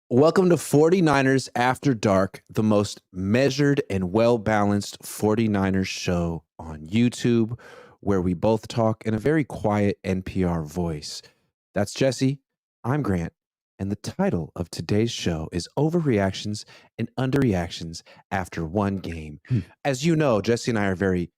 Welcome to 49ers After Dark, the most measured and well-balanced 49ers show on YouTube, where we both talk in a very quiet NPR voice. That's Jesse, I'm Grant, and the title of today's show is Overreactions and Underreactions After One Game. As you know, Jesse and I are very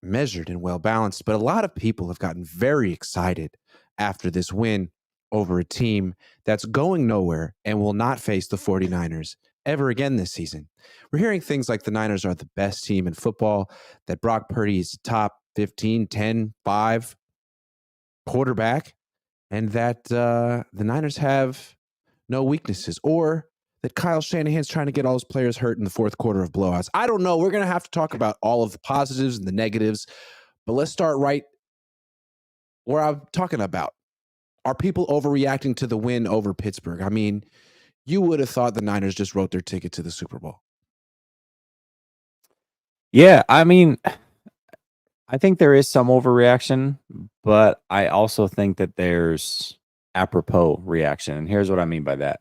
measured and well-balanced, but a lot of people have gotten very excited after this win over a team that's going nowhere and will not face the 49ers ever again this season. We're hearing things like the Niners are the best team in football, that Brock Purdy is top 15, 10, 5 quarterback, and that the Niners have no weaknesses, or that Kyle Shanahan's trying to get all his players hurt in the fourth quarter of blowouts. I don't know. We're going to have to talk about all of the positives and the negatives, but let's start right where I'm talking about. Are people overreacting to the win over Pittsburgh? I mean, you would have thought the Niners just wrote their ticket to the Super Bowl. Yeah, I mean, I think there is some overreaction, but I also think that there's apropos reaction. And here's what I mean by that.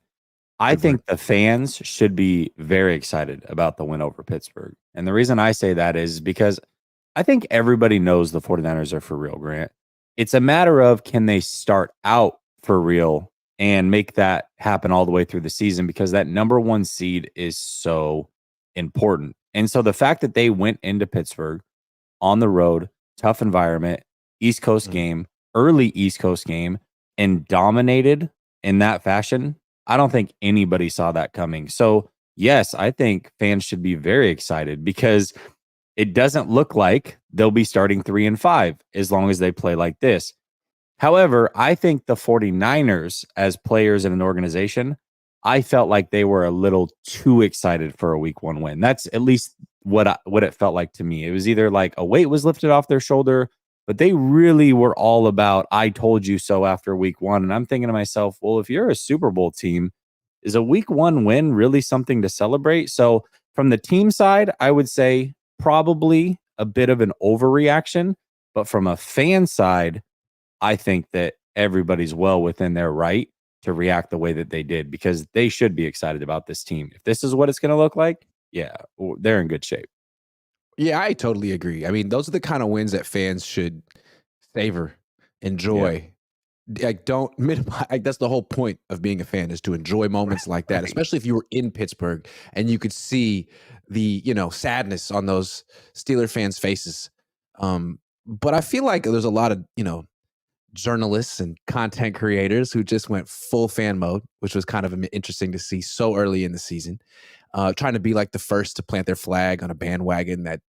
I think the fans should be very excited about the win over Pittsburgh. And the reason I say that is because I think everybody knows the 49ers are for real, Grant. It's a matter of, can they start out for real and make that happen all the way through the season, because that number one seed is so important. And so the fact that they went into Pittsburgh on the road, tough environment, East Coast game, early East Coast game, and dominated in that fashion, I don't think anybody saw that coming. So yes, I think fans should be very excited, because it doesn't look like they'll be starting 3-5 as long as they play like this. However, I think the 49ers, as players in an organization, I felt like they were a little too excited for a week one win. That's at least what it felt like to me. It was either like a weight was lifted off their shoulder, but they really were all about, I told you so after week one. And I'm thinking to myself, well, if you're a Super Bowl team, is a week one win really something to celebrate? So from the team side, I would say probably a bit of an overreaction. But from a fan side, I think that everybody's well within their right to react the way that they did, because they should be excited about this team. If this is what it's going to look like, yeah, they're in good shape. Yeah, I totally agree. I mean, those are the kind of wins that fans should savor, enjoy. Like, don't minimize. Like, that's the whole point of being a fan, is to enjoy moments like that, especially if you were in Pittsburgh and you could see the, sadness on those Steeler fans' faces. But I feel like there's a lot of, journalists and content creators who just went full fan mode, which was kind of interesting to see so early in the season, trying to be like the first to plant their flag on a bandwagon that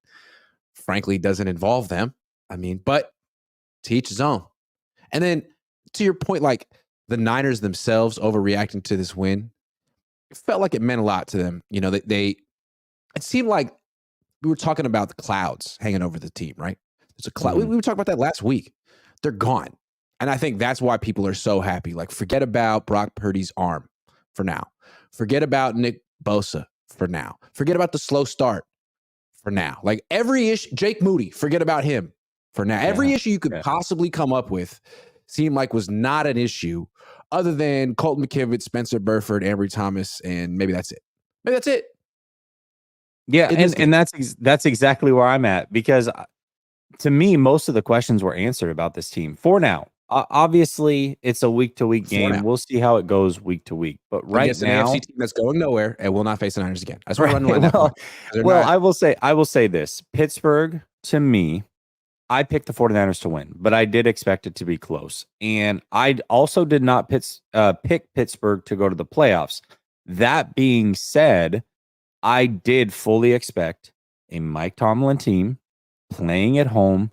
frankly doesn't involve them. I mean, but to each his own. And then to your point, like the Niners themselves overreacting to this win, it felt like it meant a lot to them. It seemed like we were talking about the clouds hanging over the team, right? There's a cloud. We were talking about that last week. They're gone. And I think that's why people are so happy. Like, forget about Brock Purdy's arm for now. Forget about Nick Bosa for now. Forget about the slow start for now. Like, every issue, Jake Moody, forget about him for now. Every issue you could possibly come up with seemed like was not an issue, other than Colton McKivitz, Spencer Burford, Ambry Thomas, and maybe that's it. Maybe that's it. Yeah, and that's exactly where I'm at, because to me, most of the questions were answered about this team for now. Obviously, it's a week-to-week game. We'll see how it goes week to week. But right now, an AFC team that's going nowhere and will not face the Niners again. I just want to run that point. Well, I will say this: Pittsburgh, to me, I picked the 49ers to win, but I did expect it to be close, and I also did not pick Pittsburgh to go to the playoffs. That being said, I did fully expect a Mike Tomlin team playing at home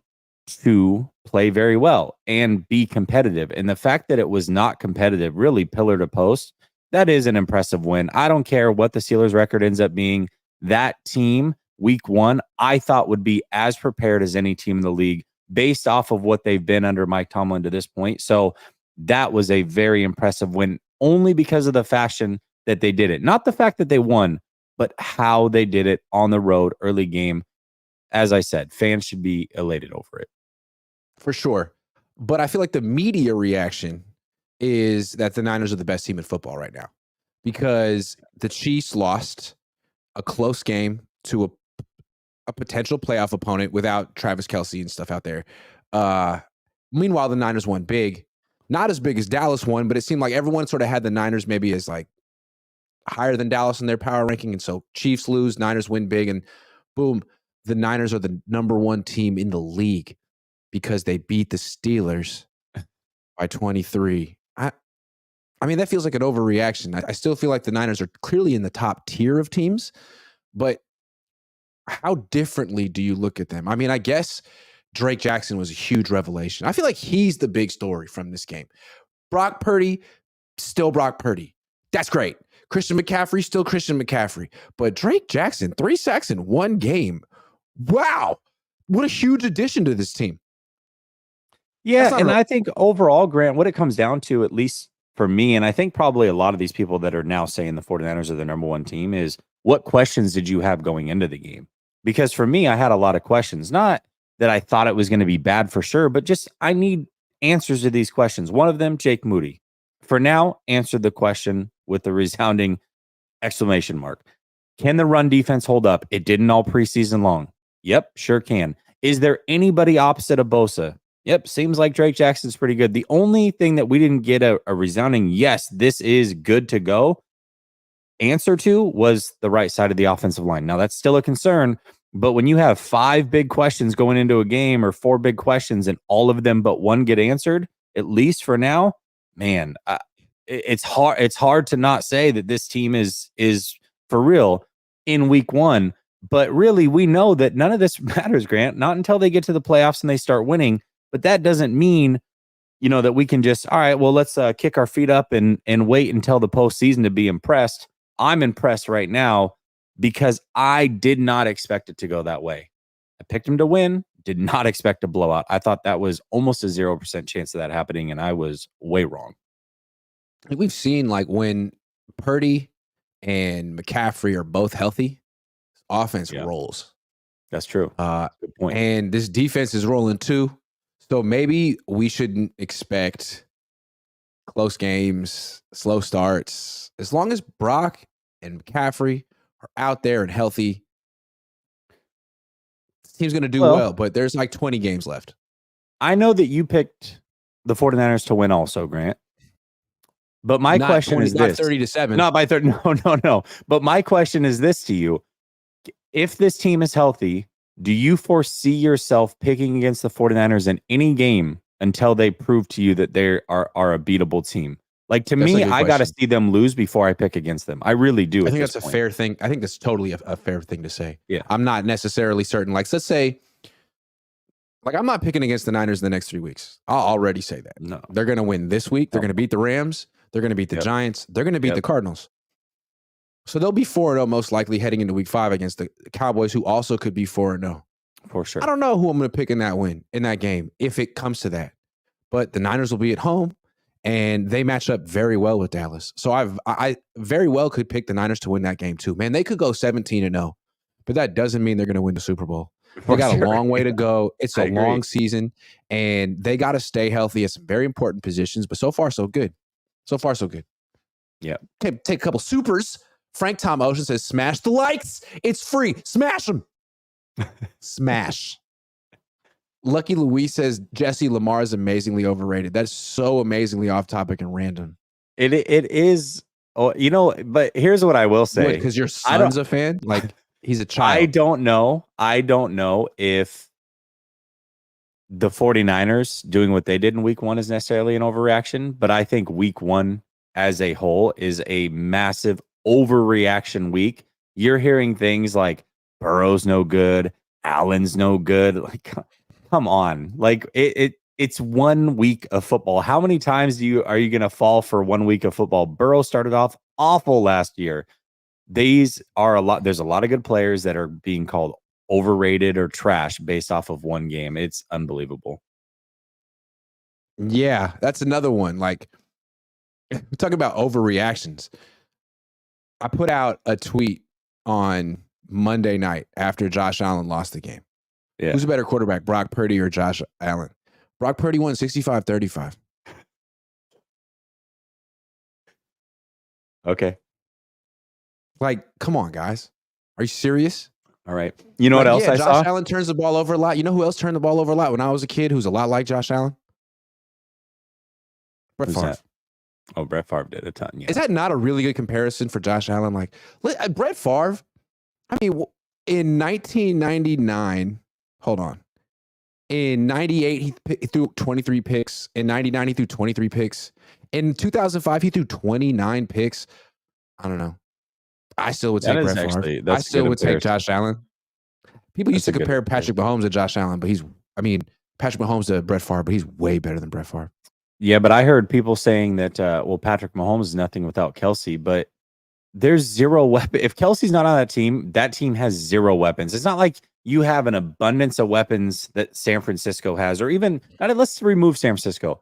to play very well and be competitive. And the fact that it was not competitive, really pillar to post, that is an impressive win. I don't care what the Steelers record ends up being. That team, week one, I thought would be as prepared as any team in the league based off of what they've been under Mike Tomlin to this point. So that was a very impressive win, only because of the fashion that they did it. Not the fact that they won, but how they did it on the road, early game. As I said, fans should be elated over it. For sure. But I feel like the media reaction is that the Niners are the best team in football right now, because the Chiefs lost a close game to a potential playoff opponent without Travis Kelce and stuff out there. Meanwhile, the Niners won big. Not as big as Dallas won, but it seemed like everyone sort of had the Niners maybe as like higher than Dallas in their power ranking. And so Chiefs lose, Niners win big, and boom, the Niners are the number one team in the league because they beat the Steelers by 23. I mean, that feels like an overreaction. I still feel like the Niners are clearly in the top tier of teams, but how differently do you look at them? I mean, I guess Drake Jackson was a huge revelation. I feel like he's the big story from this game. Brock Purdy, still Brock Purdy. That's great. Christian McCaffrey, still Christian McCaffrey. But Drake Jackson, 3 sacks in one game. Wow. What a huge addition to this team. Yeah, and I think overall, Grant, what it comes down to, at least for me, and I think probably a lot of these people that are now saying the 49ers are the number one team, is what questions did you have going into the game? Because for me, I had a lot of questions. Not that I thought it was going to be bad for sure, but just I need answers to these questions. One of them, Jake Moody. For now, answered the question with the resounding exclamation mark. Can the run defense hold up? It didn't all preseason long. Yep, sure can. Is there anybody opposite of Bosa? Yep, seems like Drake Jackson's pretty good. The only thing that we didn't get a resounding yes, this is good to go answer to was the right side of the offensive line. Now, that's still a concern, but when you have 5 big questions going into a game or 4 big questions and all of them but one get answered, at least for now, man, it's hard. It's hard to not say that this team is for real in week 1. But really, we know that none of this matters, Grant, not until they get to the playoffs and they start winning. But that doesn't mean, that we can just, all right, well, let's kick our feet up and wait until the postseason to be impressed. I'm impressed right now because I did not expect it to go that way. I picked him to win, did not expect a blowout. I thought that was almost a 0% chance of that happening, and I was way wrong. We've seen like when Purdy and McCaffrey are both healthy, offense rolls. That's true. Good point. And this defense is rolling too. So maybe we shouldn't expect close games, slow starts. As long as Brock and McCaffrey are out there and healthy, this team's going to do well, but there's like 20 games left. I know that you picked the 49ers to win also, Grant. But my question is this. Not 30-7. Not by 30. No. But my question is this to you. If this team is healthy, do you foresee yourself picking against the 49ers in any game until they prove to you that they are a beatable team? Like, to me, I got to see them lose before I pick against them. I really do. I think that's a fair thing. I think that's totally a fair thing to say. Yeah. I'm not necessarily certain. Like, let's say, like, I'm not picking against the Niners in the next 3 weeks. I'll already say that. No. They're going to win this week. They're going to beat the Rams. They're going to beat the Giants. They're going to beat the Cardinals. So they'll be 4-0 most likely heading into week 5 against the Cowboys, who also could be 4-0. For sure. I don't know who I'm going to pick in that game, if it comes to that. But the Niners will be at home, and they match up very well with Dallas. So I very well could pick the Niners to win that game too. Man, they could go 17-0, but that doesn't mean they're going to win the Super Bowl. They got a long way to go. It's a long season, and they got to stay healthy at some very important positions. But so far, so good. So far, so good. Yeah. Okay, take a couple supers. Frank Tom Ocean says, smash the likes. It's free. Smash them. Smash. Lucky Louise says, Jesse, Lamar is amazingly overrated. That's so amazingly off topic and random. It is. Oh, but here's what I will say. Because your son's a fan? Like, he's a child. I don't know if the 49ers doing what they did in week 1 is necessarily an overreaction, but I think week 1 as a whole is a massive overreaction week. You're hearing things like Burrow's no good, Allen's no good. Like, come on. Like, it's 1 week of football. How many times are you going to fall for 1 week of football? Burrow started off awful last year. There's a lot of good players that are being called overrated or trash based off of 1 game. It's unbelievable. Yeah, that's another one. Like, we're talking about overreactions. I put out a tweet on Monday night after Josh Allen lost the game. Yeah. Who's a better quarterback, Brock Purdy or Josh Allen? Brock Purdy won 65-35. Okay. Like, come on, guys. Are you serious? All right. You know what else I Josh saw? Allen turns the ball over a lot. You know who else turned the ball over a lot when I was a kid who's a lot like Josh Allen? Brett Who's Favre. that? Oh, Brett Favre did a ton. Yeah. Is that not a really good comparison for Josh Allen? Like, Brett Favre, I mean, in 1999, hold on. In 98, he threw 23 picks. In 99, he threw 23 picks. In 2005, he threw 29 picks. I don't know. I still would take Brett Favre. I still would take Josh Allen. People used to compare Patrick Mahomes to Josh Allen, but Patrick Mahomes to Brett Favre, but he's way better than Brett Favre. Yeah, but I heard people saying that, Patrick Mahomes is nothing without Kelsey, but there's zero weapon. If Kelsey's not on that team has zero weapons. It's not like you have an abundance of weapons that San Francisco has, or even, let's remove San Francisco.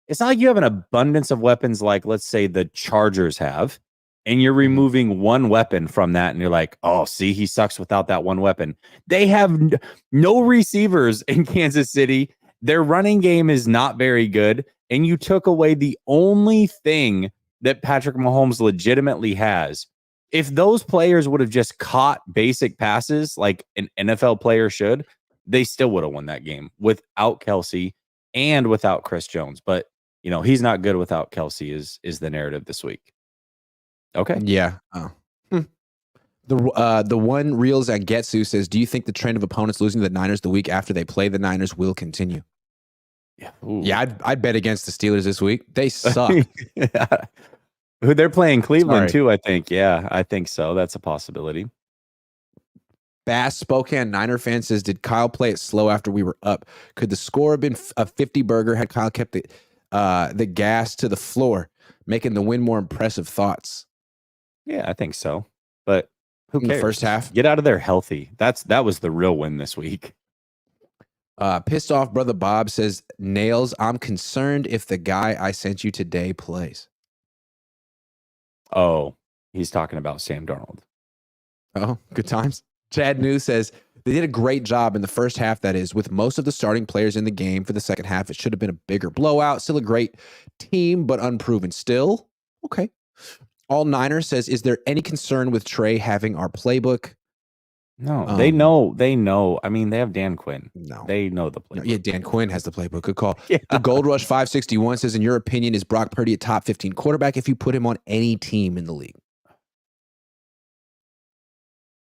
It's not like you have an abundance of weapons like, let's say, the Chargers have, and you're removing one weapon from that, and you're like, oh, see, he sucks without that one weapon. They have no receivers in Kansas City. Their running game is not very good, and you took away the only thing that Patrick Mahomes legitimately has. If those players would have just caught basic passes like an NFL player should, they still would have won that game without Kelsey and without Chris Jones. But, he's not good without Kelsey is the narrative this week. Okay. Yeah. Oh. The one Reels at Getsu says, do you think the trend of opponents losing to the Niners the week after they play the Niners will continue? Yeah. Yeah, I'd bet against the Steelers this week. They suck. Who they're playing Cleveland too, I think. Yeah, I think so. That's a possibility. Bass Spokane Niner fan says, did Kyle play it slow after we were up? Could the score have been a 50 burger had Kyle kept the gas to the floor, making the win more impressive? Thoughts? Yeah, I think so. But who cares? In the first half? Get out of there healthy. That was the real win this week. Pissed off brother Bob says, Nails, I'm concerned if the guy I sent you today plays. Oh, he's talking about Sam Darnold. Oh, good times. Chad New says, they did a great job in the first half, that is, with most of the starting players in the game. For the second half, it should have been a bigger blowout. Still a great team, but unproven still. Okay. All Niners says, is there any concern with Trey having our playbook? No, they know. I mean, they have Dan Quinn. No. They know the playbook. Yeah, Dan Quinn has the playbook. Good call. Yeah. The Gold Rush 561 says, in your opinion, is Brock Purdy a top 15 quarterback if you put him on any team in the league?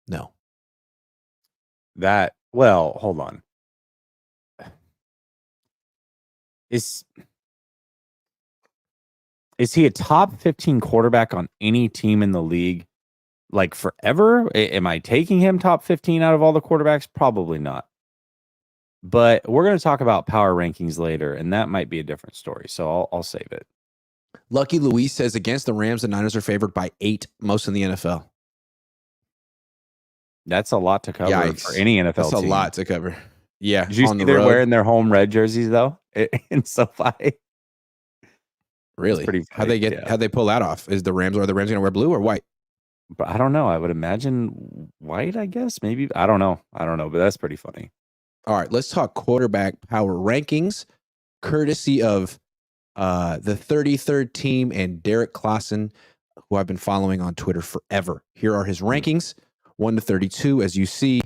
No. Hold on. Is he a top 15 quarterback on any team in the league? Like forever? Am I taking him top 15 out of all the quarterbacks? Probably not. But we're going to talk about power rankings later, and that might be a different story. So I'll save it. Lucky Luis says, against the Rams, the Niners are favored by 8, most in the NFL. That's a lot to cover for any NFL team. That's a lot to cover. Yeah. Did you see they're wearing their home red jerseys, though, in SoFi? Really? How'd they pull that off? Are the Rams going to wear blue or white? But I don't know. I would imagine white, I guess. Maybe. I don't know. But that's pretty funny. All right. Let's talk quarterback power rankings, courtesy of the 33rd team and Derek Klassen, who I've been following on Twitter forever. Here are his rankings, 1 to 32. As you see,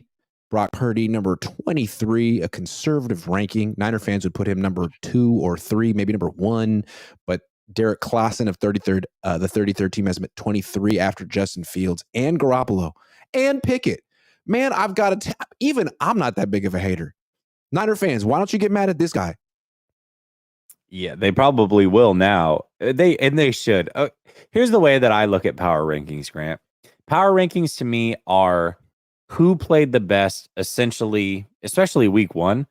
Brock Purdy, number 23, a conservative ranking. Niner fans would put him number 2 or 3, maybe number 1, but Derek Klassen of 33rd, the 33rd team has him at 23 after Justin Fields and Garoppolo and Pickett. Man, I've got to even I'm not that big of a hater. Niner fans, why don't you get mad at this guy? Yeah, they probably will now. They should. Here's the way that I look at power rankings, Grant. Power rankings to me are who played the best, essentially, especially week 1.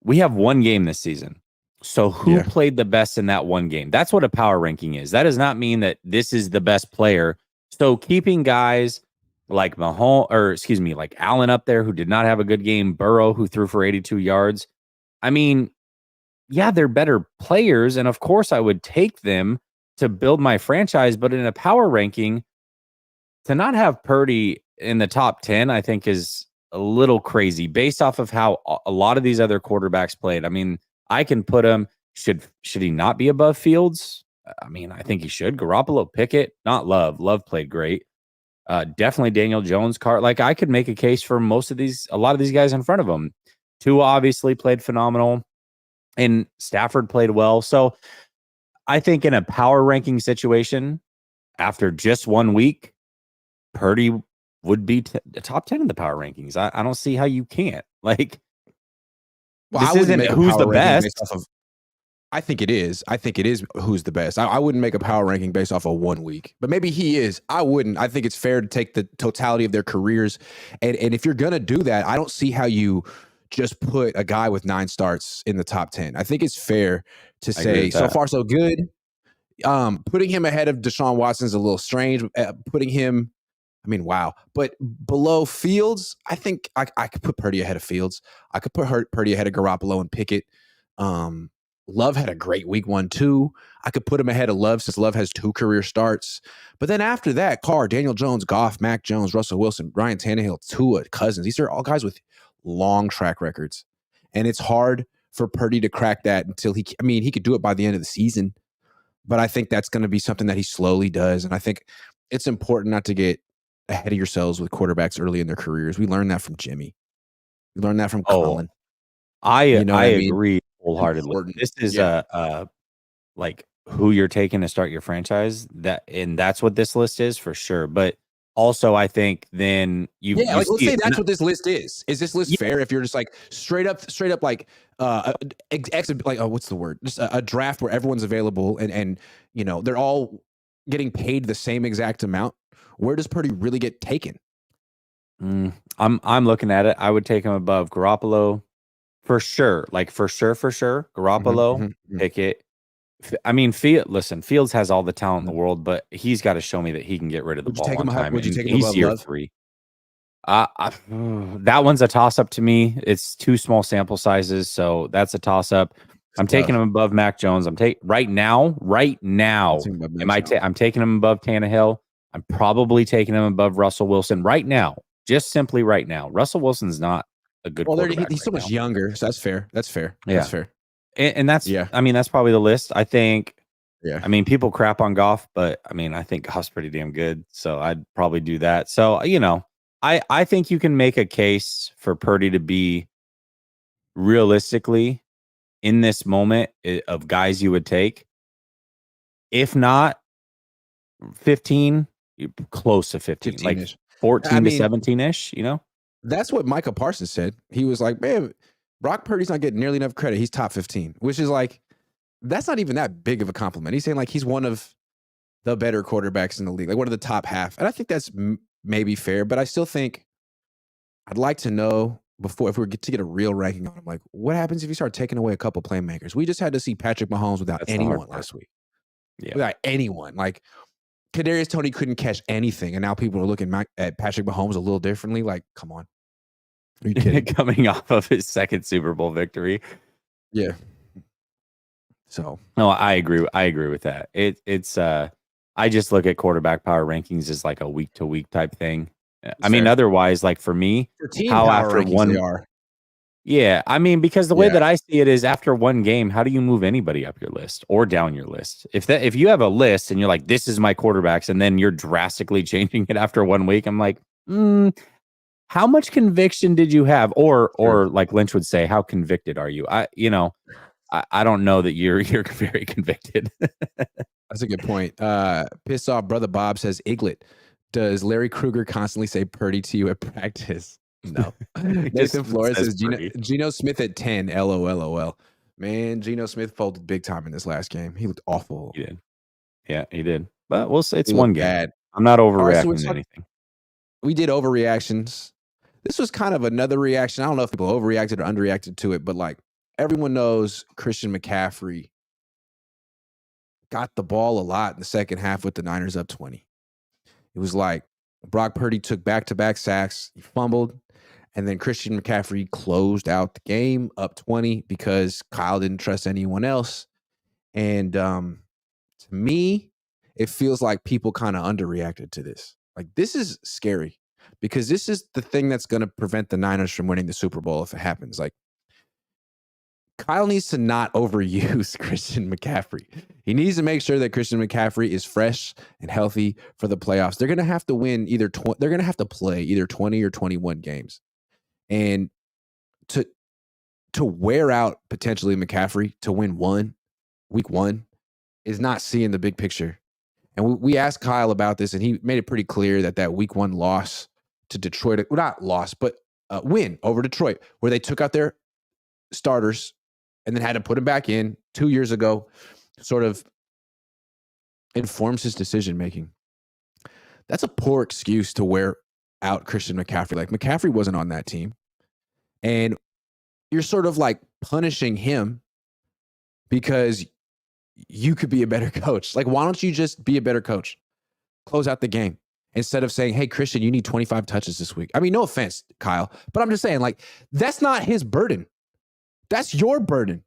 We have one game this season. So who played the best in that one game? That's what a power ranking is. That does not mean that this is the best player. So keeping guys like like Allen up there who did not have a good game, Burrow who threw for 82 yards. I mean, yeah, they're better players, and of course I would take them to build my franchise, but in a power ranking, to not have Purdy in the top 10, I think is a little crazy based off of how a lot of these other quarterbacks played. I mean, I can put him, should he not be above Fields? I mean, I think he should. Garoppolo, Pickett, not Love. Love played great. Definitely Daniel Jones, like I could make a case for a lot of these guys in front of him. Tua obviously played phenomenal, and Stafford played well. So I think in a power ranking situation, after just 1 week, Purdy would be top 10 in the power rankings. I don't see how you can't. Like, Well, I this wouldn't isn't make a who's power the ranking based best. off of. I think it is. I think it is who's the best. I wouldn't make a power ranking based off of 1 week, but maybe he is. I wouldn't. I think it's fair to take the totality of their careers. And if you're going to do that, I don't see how you just put a guy with 9 starts in the top 10. I think it's fair to I agree say with so that. far so good. Putting him ahead of Deshaun Watson is a little strange. Putting him, I mean, wow. But below Fields, I think I could put Purdy ahead of Fields. I could put Purdy ahead of Garoppolo and Pickett. Love had a great week 1, too. I could put him ahead of Love since Love has 2 career starts. But then after that, Carr, Daniel Jones, Goff, Mac Jones, Russell Wilson, Ryan Tannehill, Tua, Cousins. These are all guys with long track records. And it's hard for Purdy to crack that until he could do it by the end of the season. But I think that's going to be something that he slowly does. And I think it's important not to get ahead of yourselves with quarterbacks early in their careers. We learned that from Jimmy. We learned that from Colin. I You know what I mean? agree wholeheartedly. Important. This is Yeah. like who you're taking to start your franchise. That's what this list is for sure. But also, I think then you Let's see say it. that's what this list is. Is this list fair if you're just like straight up like what's the word? Just a draft where everyone's available and they're all getting paid the same exact amount. Where does Purdy really get taken? I'm looking at it. I would take him above Garoppolo for sure. Like for sure. Garoppolo, Pickett. I mean, Fields has all the talent in the world, but he's got to show me that he can get rid of the ball on time. Would you take him he's above year Love? 3. That one's a toss up to me. It's 2 small sample sizes, so that's a toss up. I'm taking him above Mac Jones. I'm right now. I'm taking him above Tannehill. I'm probably taking him above Russell Wilson right now. Just simply right now. Russell Wilson's not a good quarterback. He's so much younger, so that's fair. That's fair. Yeah. That's fair. And that's, I mean, that's probably the list. I think, I mean, people crap on Goff, but I mean, I think Goff's pretty damn good. So I'd probably do that. So, I think you can make a case for Purdy to be realistically in this moment of guys you would take. If not 15, close to 15, like 14 to 17-ish, That's what Micah Parsons said. He was like, man, Brock Purdy's not getting nearly enough credit. He's top 15, which is like, that's not even that big of a compliment. He's saying like he's one of the better quarterbacks in the league, like one of the top half. And I think that's maybe fair, but I still think I'd like to know before, if we get to get a real ranking on him, like what happens if you start taking away a couple playmakers? We just had to see Patrick Mahomes without anyone last week. Yeah. Without anyone. Like Kadarius Toney couldn't catch anything. And now people are looking at Patrick Mahomes a little differently. Like, come on. Are you kidding? Coming off of his second Super Bowl victory. Yeah. So no, I agree with that. It's I just look at quarterback power rankings as like a week to week type thing. I mean, otherwise, like for me, for team how after one they are. Yeah, I mean, because the way that I see it is after one game, how do you move anybody up your list or down your list? If you have a list and you're like, this is my quarterbacks, and then you're drastically changing it after 1 week, I'm like, how much conviction did you have? Or like Lynch would say, how convicted are you? I don't know that you're very convicted. That's a good point. Pissed off brother Bob says, Iglet, does Larry Krueger constantly say Purdy to you at practice? No. Nathan Flores says Geno Smith at 10. LOL. Man, Geno Smith folded big time in this last game. He looked awful. He did. Yeah, he did. But we'll say it's one game. Bad. I'm not overreacting to anything. We did overreactions. This was kind of another reaction. I don't know if people overreacted or underreacted to it, but like everyone knows Christian McCaffrey got the ball a lot in the second half with the Niners up 20. It was like Brock Purdy took back-to-back sacks. He fumbled. And then Christian McCaffrey closed out the game up 20 because Kyle didn't trust anyone else. And to me, it feels like people kind of underreacted to this. Like, this is scary because this is the thing that's going to prevent the Niners from winning the Super Bowl if it happens. Like, Kyle needs to not overuse Christian McCaffrey. He needs to make sure that Christian McCaffrey is fresh and healthy for the playoffs. They're going to have to win either they're going to have to play either 20 or 21 games. And to wear out potentially McCaffrey to win week one is not seeing the big picture. And we asked Kyle about this, and he made it pretty clear that week one loss to Detroit, well, not loss, but win over Detroit, where they took out their starters and then had to put them back in 2 years ago, sort of informs his decision-making. That's a poor excuse to wear out Christian McCaffrey. Like, McCaffrey wasn't on that team. And you're sort of like punishing him because you could be a better coach. Like, why don't you just be a better coach? Close out the game instead of saying, hey, Christian, you need 25 touches this week. I mean, no offense, Kyle, but I'm just saying, like, that's not his burden. That's your burden.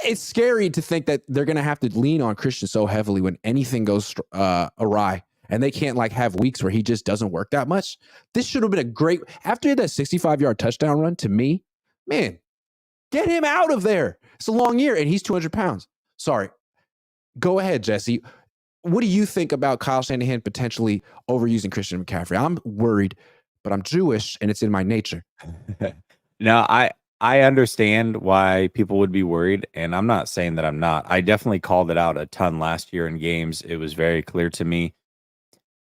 It's scary to think that they're going to have to lean on Christian so heavily when anything goes awry and they can't like have weeks where he just doesn't work that much. This should have been a great, after that 65-yard touchdown run, to me, man, get him out of there. It's a long year and he's 200 pounds. Sorry. Go ahead, Jesse. What do you think about Kyle Shanahan potentially overusing Christian McCaffrey? I'm worried, but I'm Jewish and it's in my nature. No, I understand why people would be worried, and I'm not saying that I'm not. I definitely called it out a ton last year in games. It was very clear to me.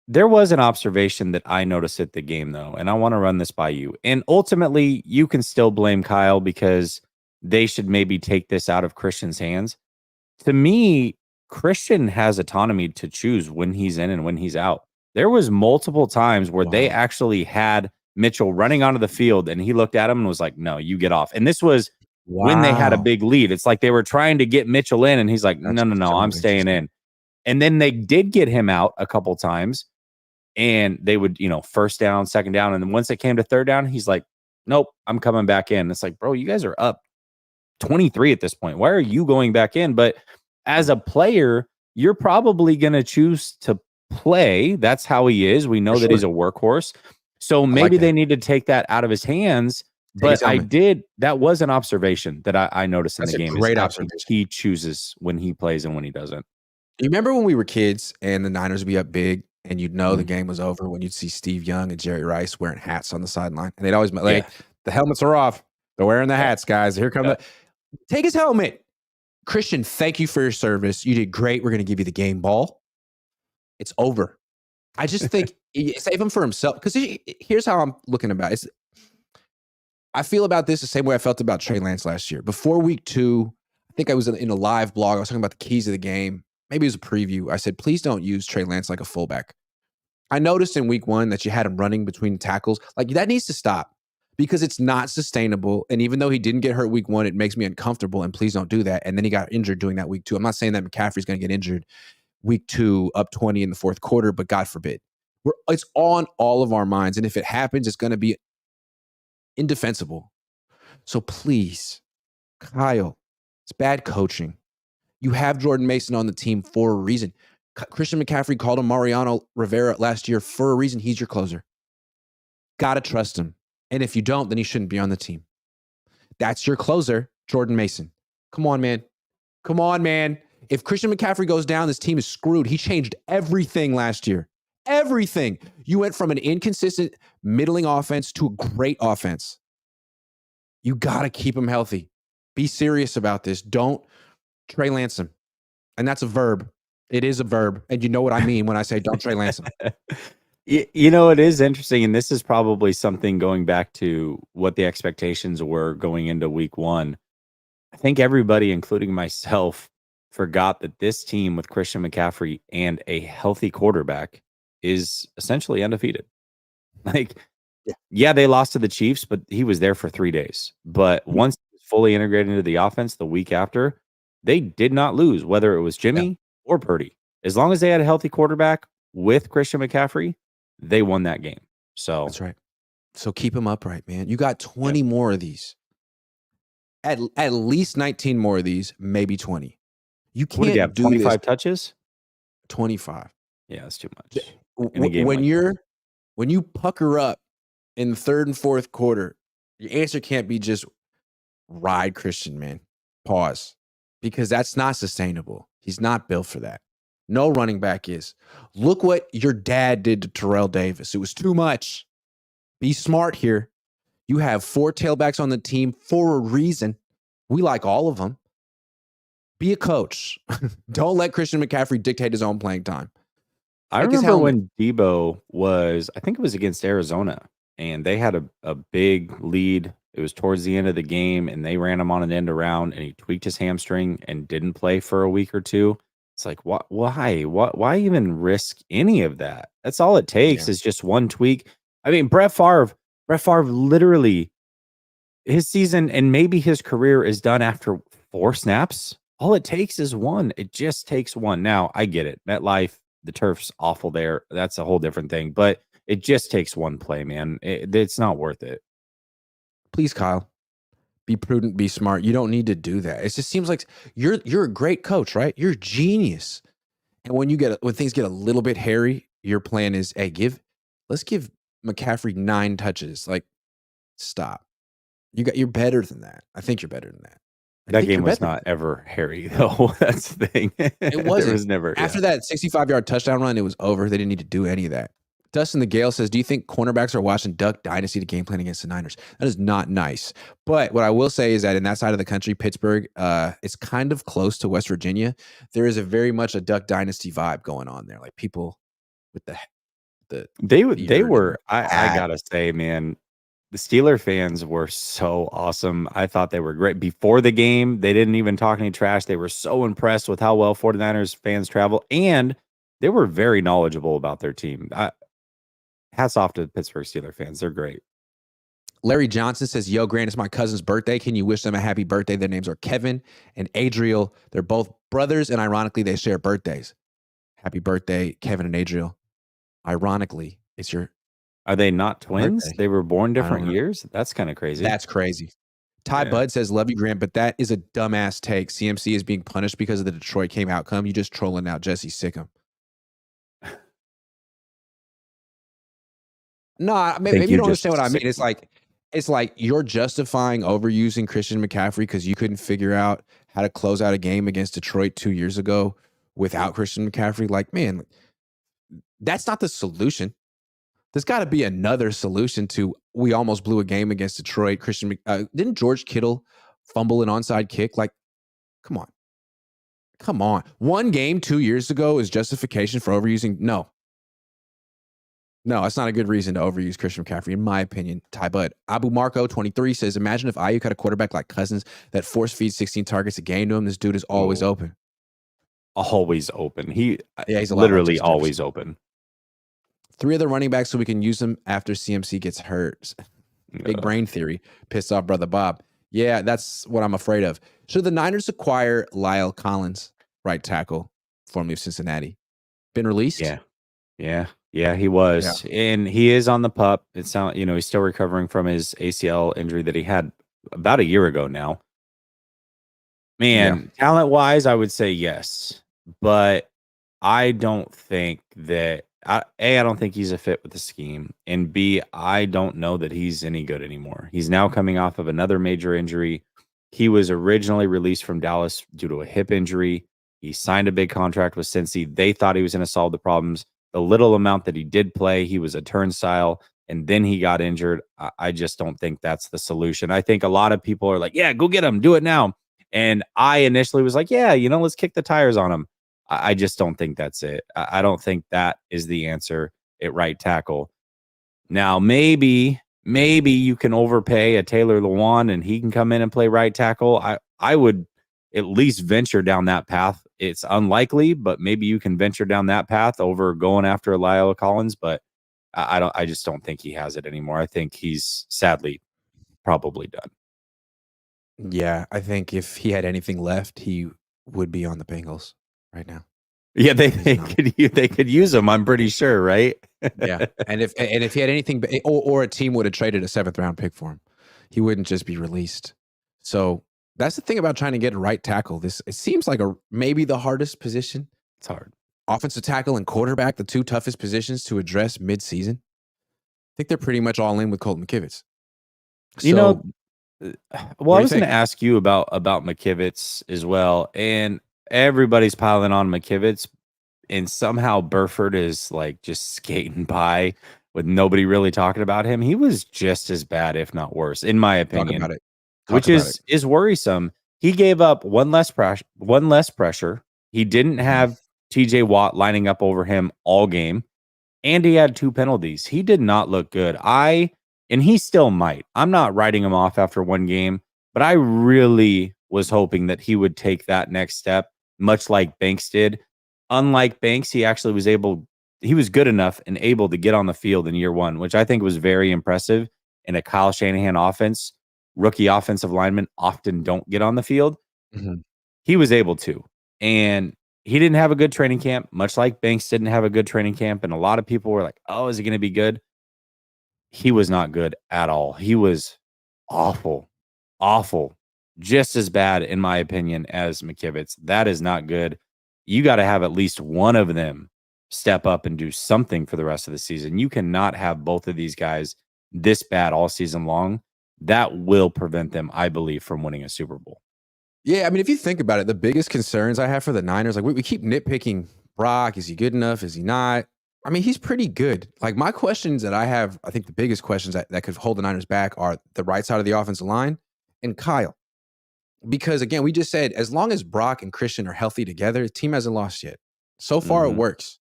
There was an observation that I noticed at the game, though, and I want to run this by you. And ultimately, you can still blame Kyle because they should maybe take this out of Christian's hands. To me, Christian has autonomy to choose when he's in and when he's out. There was multiple times where they actually had Mitchell running onto the field and he looked at him and was like, no, you get off. And this was when they had a big lead. It's like they were trying to get Mitchell in and he's like, no, I'm staying in. And then they did get him out a couple times and they would, first down, second down. And then once it came to third down, he's like, nope, I'm coming back in. It's like, bro, you guys are up 23 at this point. Why are you going back in? But as a player, you're probably going to choose to play. That's how he is. We know that he's a workhorse. So maybe they need to take that out of his hands. But that was an observation that I noticed in the game. Great observation. He chooses when he plays and when he doesn't. You remember when we were kids and the Niners would be up big and you'd know the game was over when you'd see Steve Young and Jerry Rice wearing hats on the sideline? And they'd always be like, the helmets are off. They're wearing the hats, guys. Here come take his helmet. Christian, thank you for your service. You did great. We're going to give you the game ball. It's over. I just think save him for himself. Because here's how I'm looking about it. I feel about this the same way I felt about Trey Lance last year. Before week 2, I think I was in a live blog. I was talking about the keys of the game. Maybe it was a preview. I said, please don't use Trey Lance like a fullback. I noticed in week 1 that you had him running between tackles. Like, that needs to stop because it's not sustainable. And even though he didn't get hurt week 1, it makes me uncomfortable. And please don't do that. And then he got injured doing that week 2. I'm not saying that McCaffrey's going to get injured week 2 up 20 in the fourth quarter, but God forbid. It's on all of our minds. And if it happens, it's going to be indefensible. So please, Kyle, it's bad coaching. You have Jordan Mason on the team for a reason. Christian McCaffrey called him Mariano Rivera last year for a reason. He's your closer. Got to trust him. And if you don't, then he shouldn't be on the team. That's your closer, Jordan Mason. Come on, man. Come on, man. If Christian McCaffrey goes down, this team is screwed. He changed everything last year. Everything. You went from an inconsistent, middling offense to a great offense. You got to keep him healthy. Be serious about this. Don't Trey Lance him. And that's a verb. It is a verb. And you know what I mean when I say don't Trey Lance him. It is interesting. And this is probably something going back to what the expectations were going into week 1. I think everybody, including myself, forgot that this team with Christian McCaffrey and a healthy quarterback is essentially undefeated. Like, they lost to the Chiefs, but he was there for 3 days. But once he was fully integrated into the offense the week after, they did not lose, whether it was Jimmy or Purdy. As long as they had a healthy quarterback with Christian McCaffrey, they won that game. So that's right. So keep him upright, man. You got 20 more of these. At least 19 more of these, maybe 20. You can't do 25 touches? 25. Yeah, that's too much. When you pucker up in the third and fourth quarter, your answer can't be just ride Christian, man. Pause. Because that's not sustainable. He's not built for that. No running back is. Look what your dad did to Terrell Davis. It was too much. Be smart here. You have 4 tailbacks on the team for a reason. We like all of them. Be a coach. Don't let Christian McCaffrey dictate his own playing time. I Take his remember helmet. when Debo was, I think it was against Arizona, and they had a big lead. It was towards the end of the game, and they ran him on an end around, and he tweaked his hamstring and didn't play for a week or two. It's like, what? Why? What? Why even risk any of that? That's all it takes Yeah. is just one tweak. I mean, Brett Favre literally, his season and maybe his career is done after 4 snaps. All it takes is one. It just takes one. Now, I get it. MetLife, the turf's awful there. That's a whole different thing. But it just takes one play, man. It's not worth it. Please, Kyle. Be prudent, be smart. You don't need to do that. It just seems like you're a great coach, right? You're a genius. And when things get a little bit hairy, your plan is, hey, let's give McCaffrey 9 touches. Like, stop. You're better than that. I think you're better than that. That game was not ever hairy, though. That's the thing. It wasn't. There was never. After that 65-yard touchdown run, it was over. They didn't need to do any of that. Dustin the Gale says, do you think cornerbacks are watching Duck Dynasty to game plan against the Niners? That is not nice. But what I will say is that in that side of the country, Pittsburgh, it's kind of close to West Virginia. There is a very much a Duck Dynasty vibe going on there. Like people with they were. I gotta say, man, the Steeler fans were so awesome. I thought they were great. Before the game, they didn't even talk any trash. They were so impressed with how well 49ers fans travel, and they were very knowledgeable about their team. Hats off to the Pittsburgh Steeler fans. They're great. Larry Johnson says, yo, Grant, it's my cousin's birthday. Can you wish them a happy birthday? Their names are Kevin and Adriel. They're both brothers, and ironically, they share birthdays. Happy birthday, Kevin and Adriel. Ironically, it's your Are they not twins? birthday. They were born different years? That's kind of crazy. That's crazy. Ty Budd says, love you, Grant, but that is a dumbass take. CMC is being punished because of the Detroit game outcome. You just trolling out Jesse Sickham. No, maybe you don't understand what I mean. It's like you're justifying overusing Christian McCaffrey because you couldn't figure out how to close out a game against Detroit 2 years ago without Christian McCaffrey. Like, man, that's not the solution. There's got to be another solution to we almost blew a game against Detroit. Didn't George Kittle fumble an onside kick? Like, come on. Come on. One game 2 years ago is justification for overusing. No, that's not a good reason to overuse Christian McCaffrey, in my opinion. Ty Budd. Abu Marco 23 says, imagine if Ayuk had a quarterback like Cousins that force feeds 16 targets a game to him. This dude is always open. Always open. He's literally always open. 3 other running backs so we can use them after CMC gets hurt. Big brain theory. Pissed off brother Bob. Yeah, that's what I'm afraid of. Should the Niners acquire Lyle Collins, right tackle, formerly of Cincinnati? Been released? Yeah, he was. Yeah. And he is on the pup. He's still recovering from his ACL injury that he had about a year ago now. Man, talent-wise, I would say yes. But I don't think that I don't think he's a fit with the scheme. And B, I don't know that he's any good anymore. He's now coming off of another major injury. He was originally released from Dallas due to a hip injury. He signed a big contract with Cincy. They thought he was going to solve the problems. The little amount that he did play, he was a turnstile, and then he got injured. I just don't think that's the solution. I think a lot of people are like, yeah, go get him. Do it now. And I initially was like, yeah, let's kick the tires on him. I just don't think that's it. I don't think that is the answer at right tackle. Now, maybe you can overpay a Taylor Lewan and he can come in and play right tackle. I would at least venture down that path. It's unlikely, but maybe you can venture down that path over going after Lyle Collins. But I just don't think he has it anymore. I think he's sadly probably done. Yeah, I think if he had anything left, he would be on the Bengals right now. Yeah, they could use him. I'm pretty sure, right? Yeah, and if he had anything, or a team would have traded a 7th round pick for him, he wouldn't just be released. So that's the thing about trying to get a right tackle. It seems like maybe the hardest position. It's hard. Offensive tackle and quarterback, the 2 toughest positions to address mid-season. I think they're pretty much all in with Colton McKivitz. So, Well, What I do you was going to think? ask you about McKivitz as well, and everybody's piling on McKivitz, and somehow Burford is like just skating by with nobody really talking about him. He was just as bad, if not worse, in my Talk opinion, about it. Talk which about it. is worrisome. He gave up one less pressure. One less pressure. He didn't Mhm. have T.J. Watt lining up over him all game, and he had 2 penalties. He did not look good. And he still might. I'm not writing him off after one game, but I really was hoping that he would take that next step, much like Banks did. Unlike Banks, he was good enough and able to get on the field in year 1, which I think was very impressive in a Kyle Shanahan offense. Rookie offensive linemen often don't get on the field. Mhm. He was able to. And he didn't have a good training camp, much like Banks didn't have a good training camp. And a lot of people were like, oh, is he going to be good? He was not good at all. He was awful, awful, just as bad, in my opinion, as McKivitz. That is not good. You got to have at least one of them step up and do something for the rest of the season. You cannot have both of these guys this bad all season long. That will prevent them, I believe, from winning a Super Bowl. Yeah, I mean, if you think about it, the biggest concerns I have for the Niners, like we keep nitpicking Brock. Is he good enough? Is he not? I mean, he's pretty good. Like my questions that I have, I think the biggest questions that could hold the Niners back are the right side of the offensive line and Kyle. Because again, we just said as long as Brock and Christian are healthy together, the team hasn't lost yet. So far, it Mhm. works.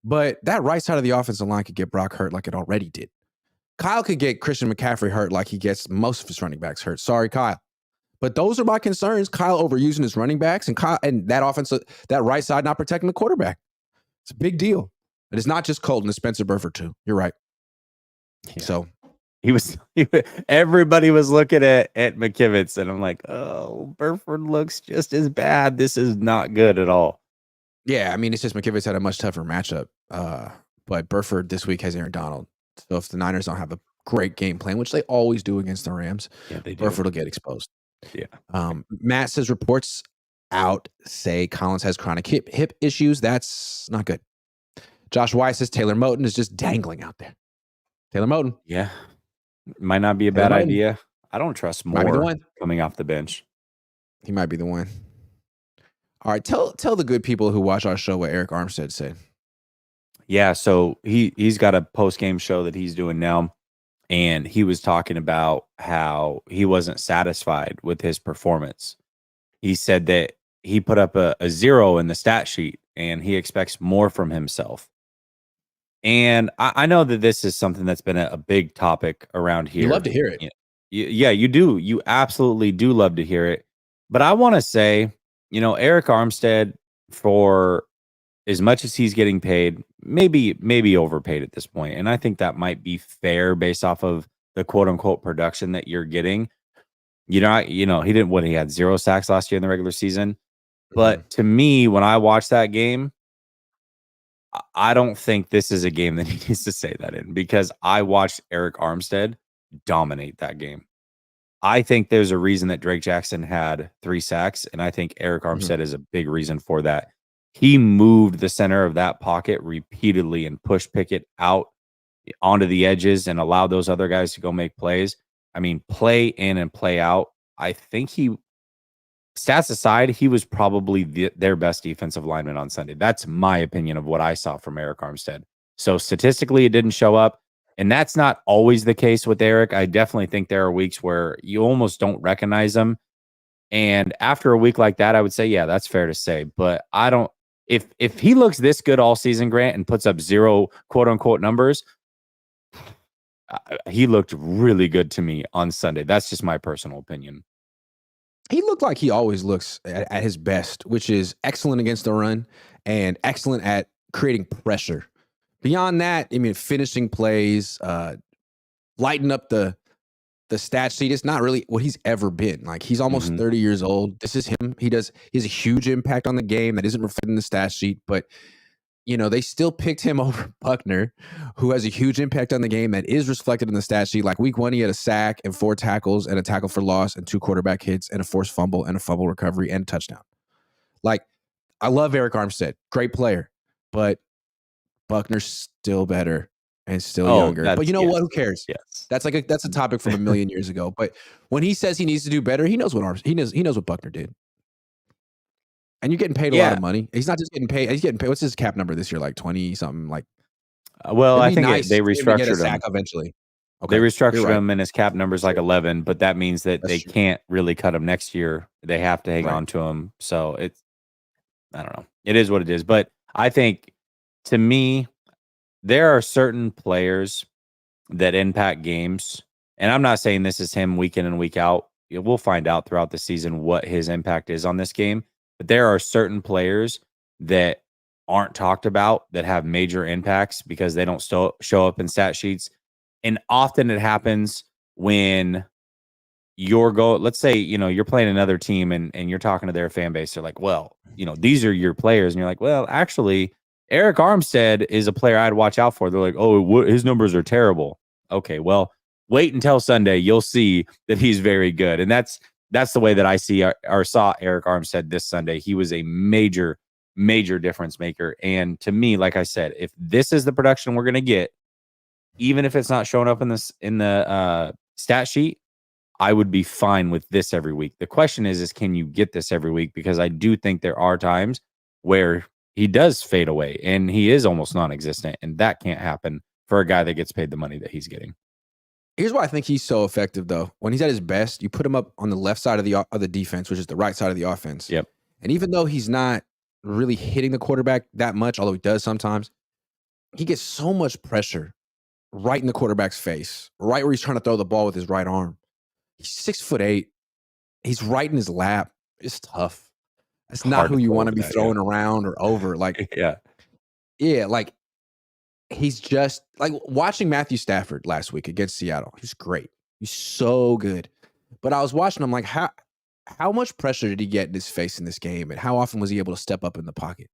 But that right side of the offensive line could get Brock hurt like it already did. Kyle could get Christian McCaffrey hurt like he gets most of his running backs hurt. Sorry, Kyle. But those are my concerns. Kyle overusing his running backs and that offense, that right side not protecting the quarterback. It's a big deal. And it's not just Colton, it's Spencer Burford too. You're right. Yeah. So Everybody was looking at McKivitz, and I'm like, oh, Burford looks just as bad. This is not good at all. yeah, I mean, it's just McKivitz had a much tougher matchup. But Burford this week has Aaron Donald. So if the Niners don't have a great game plan, which they always do against the Rams, Yeah, they do. Burford will get exposed. Yeah. Matt says reports out say Collins has chronic hip issues. That's not good. Josh Weiss says Taylor Moton is just dangling out there. Taylor Moton. Yeah. Might not be a Taylor bad Moton. idea. I don't trust Might be the more one. coming off the bench. He might be the one. All right, tell the good people who watch our show what Eric Armstead said. Yeah, so he's got a post-game show that he's doing now, and he was talking about how he wasn't satisfied with his performance. He said that he put up a 0 in the stat sheet, and he expects more from himself. And I know that this is something that's been a big topic around You love here. to hear it. Yeah, you do. You absolutely do love to hear it. But I want to say, Eric Armstead, for as much as he's getting paid, maybe overpaid at this point. And I think that might be fair based off of the quote unquote production that you're getting. He didn't he had 0 sacks last year in the regular season. Mhm. But to me, when I watched that game, I don't think this is a game that he needs to say that in, because I watched Eric Armstead dominate that game. I think there's a reason that Drake Jackson had 3 sacks, and I think Eric Mhm. Armstead is a big reason for that. He moved the center of that pocket repeatedly and pushed Pickett out onto the edges and allowed those other guys to go make plays. I mean, play in and play out. I think stats aside, he was probably their best defensive lineman on Sunday. That's my opinion of what I saw from Eric Armstead. So statistically, it didn't show up. And that's not always the case with Eric. I definitely think there are weeks where you almost don't recognize him. And after a week like that, I would say, yeah, that's fair to say. But I don't, if he looks this good all season, Grant, and puts up 0 quote unquote numbers, he looked really good to me on Sunday. That's just my personal opinion. He looked like he always looks at his best, which is excellent against the run and excellent at creating pressure. Beyond that, I mean, finishing plays, lighten up the stat sheet. It's not really what he's ever been. Like he's almost Mhm. 30 years old. This is him. He has a huge impact on the game that isn't reflected in the stat sheet, but they still picked him over Buckner, who has a huge impact on the game that is reflected in the stat sheet. Like week 1, he had a sack and 4 tackles and a tackle for loss and 2 quarterback hits and a forced fumble and a fumble recovery and a touchdown. Like, I love Eric Armstead. Great player. But Buckner's still better. and still Oh, younger. But that's you know what? Who cares? yes. That's that's a topic from a million years ago. But when he says he needs to do better, he knows he knows what Buckner did. And you're getting paid a lot Yeah. of money. He's not just getting paid. He's getting paid. What's his cap number this year? Like 20 something. Like Well, it'd I be think nice they for him to get a restructured sack him. eventually. They Okay, you're restructured right. him, and his cap number's like 11, but that means that That's they true. can't really cut him next year. They have to hang Right. on to him. So it's, I don't know. It is what it is. But I think, to me, there are certain players that impact games. And I'm not saying this is him week in and week out. We'll find out throughout the season what his impact is on this game. But there are certain players that aren't talked about that have major impacts because they don't show up in stat sheets. And often it happens when let's say, you're playing another team and you're talking to their fan base. They're like, well, these are your players. And you're like, well, actually, Eric Armstead is a player I'd watch out for. They're like, oh, his numbers are terrible. Okay, well, wait until Sunday. You'll see that he's very good. And that's the way that I see or saw Eric Armstead this Sunday. He was a major, major difference maker. And to me, like I said, if this is the production we're going to get, even if it's not showing up in the stat sheet, I would be fine with this every week. The question is can you get this every week? Because I do think there are times where he does fade away and he is almost non-existent, and that can't happen for a guy that gets paid the money that he's getting. Here's why I think he's so effective, though. When he's at his best, you put him up on the left side of the defense, which is the right side of the offense. Yep. And even though he's not really hitting the quarterback that much, although he does sometimes, he gets so much pressure right in the quarterback's face, right where he's trying to throw the ball with his right arm. He's 6'8". He's right in his lap. It's tough. That's not Hard who to you throw want to over be that, throwing around or over. Like, yeah. like he's just like watching Matthew Stafford last week against Seattle. He's great. He's so good. But I was watching him like, how much pressure did he get in his face in this game? And how often was he able to step up in the pocket?